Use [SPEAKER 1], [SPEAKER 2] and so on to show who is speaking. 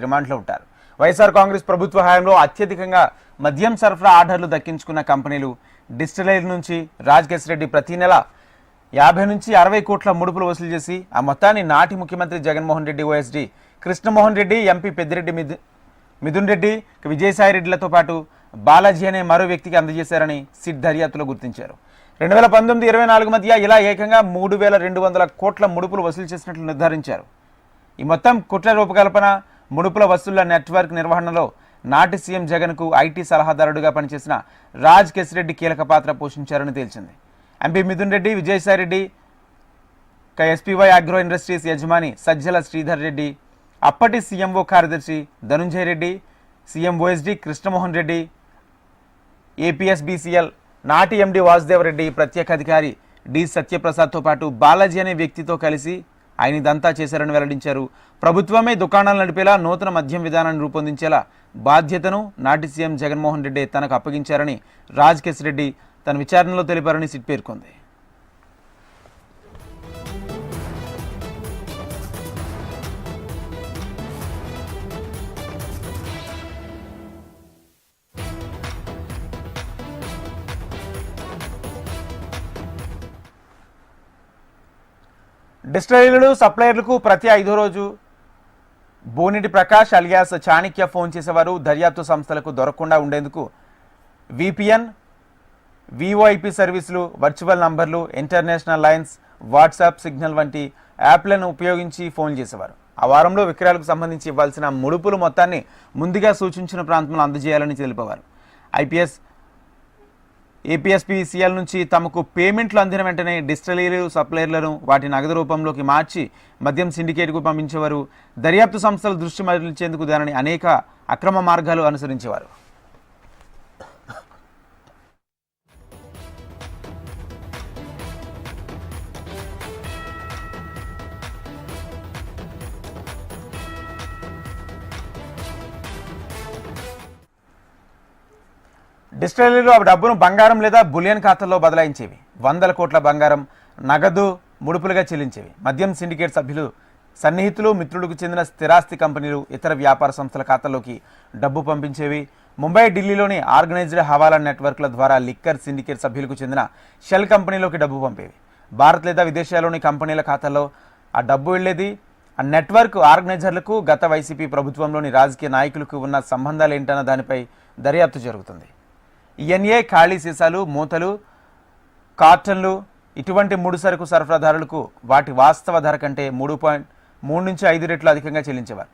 [SPEAKER 1] రిమాండ్లో ఉంటారు. వైఎస్ఆర్ కాంగ్రెస్ ప్రభుత్వ హయాంలో అత్యధికంగా మద్యం సరఫరా ఆర్డర్లు దక్కించుకున్న కంపెనీలు డిస్టిలరీ నుంచి రాజకేశ్ రెడ్డి ప్రతి నెల 50 నుంచి 60 కోట్ల ముడుపులు వసూలు చేసి ఆ మొత్తాన్ని నాటి ముఖ్యమంత్రి జగన్మోహన్ రెడ్డి, ఓఎస్డీ కృష్ణమోహన్ రెడ్డి, ఎంపీ పెద్దిరెడ్డి మిథున్ రెడ్డి, విజయసాయి రెడ్డిలతో పాటు బాలాజీ అనే మరో వ్యక్తికి అందజేశారని సిట్ దర్యాప్తులో గుర్తించారు. 2019-24 మధ్య ఇలా ఏకంగా 3,200 కోట్ల ముడుపులు వసూలు చేసినట్లు నిర్ధారించారు. ఈ మొత్తం కుట్ర రూపకల్పన, ముడుపుల వసూళ్ల నెట్వర్క్ నిర్వహణలో నాటి సీఎం జగన్కు ఐటీ సలహాదారుడిగా పనిచేసిన రాజకేశ్ రెడ్డి కీలక పాత్ర పోషించారని తేల్చింది. MP Mithun Reddy, Vijayasai Reddy, SPY Agro Industries యజమాని సజ్జల శ్రీధర్ రెడ్డి, అప్పటి సీఎంఓ కార్యదర్శి Dhanunjaya Reddy, CM OSD Krishnamohan Reddy, APSBCL నాటి ఎండీ వాసుదేవ్ రెడ్డి, ప్రత్యేక అధికారి డి సత్యప్రసాద్తో పాటు బాలాజీ అనే వ్యక్తితో కలిసి ఆయన ఇదంతా చేశారని వెల్లడించారు. ప్రభుత్వమే దుకాణాలు నడిపేలా నూతన మద్యం విధానాన్ని రూపొందించేలా బాధ్యతను నాటి సీఎం జగన్మోహన్ రెడ్డి తనకు అప్పగించారని రాజకేశ్ రెడ్డి తన విచారణలో తెలిపారని సిట్ పేర్కొంది. డిస్టిలరీలు, సప్లయర్లకు ప్రతి 5వ రోజు బోనిటి ప్రకాష్ అలియాస్ చాణిక్య ఫోన్ చేసేవారు. దర్యాప్తు సంస్థలకు దొరకకుండా ఉండేందుకు విపిఎన్, విఓఐపి సర్వీసులు, వర్చువల్ నంబర్లు, ఇంటర్నేషనల్ లైన్స్, వాట్సాప్, సిగ్నల్ వంటి యాప్లను ఉపయోగించి ఫోన్ చేసేవారు. ఆ వారంలో విక్రయాలకు సంబంధించి ఇవ్వాల్సిన ముడుపులు మొత్తాన్ని ముందుగా సూచించిన ప్రాంతంలో అందజేయాలని తెలిపేవారు. ఏపీఎస్పీసీఎల్ నుంచి తమకు పేమెంట్లు అందిన వెంటనే డిస్టిలరీలు, సప్లయర్లను వాటి నగదు రూపంలోకి మార్చి మద్యం సిండికేట్కు పంపించేవారు. దర్యాప్తు సంస్థల దృష్టి మరల్చేందుకు దానిని అనేక అక్రమ మార్గాలు అనుసరించేవారు. డిస్టిలరీలు ఆ డబ్బును బంగారం లేదా బులియన్ ఖాతాల్లో బదలాయించేవి. 100 కోట్ల బంగారం, నగదు ముడుపులుగా చెల్లించేవి. మద్యం సిండికేట్ సభ్యులు, సన్నిహితులు, మిత్రులకు చెందిన స్థిరాస్తి కంపెనీలు, ఇతర వ్యాపార సంస్థల ఖాతాల్లోకి డబ్బు పంపించేవి. ముంబై, ఢిల్లీలోని ఆర్గనైజ్డ్ హవాలా నెట్వర్క్ల ద్వారా లిక్కర్ సిండికేట్ సభ్యులకు చెందిన షెల్ కంపెనీలోకి డబ్బు పంపేవి. భారత్ లేదా విదేశాల్లోని కంపెనీల ఖాతాల్లో ఆ డబ్బు వెళ్లేది. ఆ నెట్వర్క్ ఆర్గనైజర్లకు గత వైసీపీ ప్రభుత్వంలోని రాజకీయ నాయకులకు ఉన్న సంబంధాలు ఏంటన్న దానిపై దర్యాప్తు జరుగుతుంది. ఎన్ఏ, ఖాళీ సీసాలు, మూతలు, కార్టన్లు ఇటువంటి ముడి సరుకు సరఫరాదారులకు వాటి వాస్తవ ధర కంటే 3.3 నుంచి 5 రెట్లు అధికంగా చెల్లించేవారు.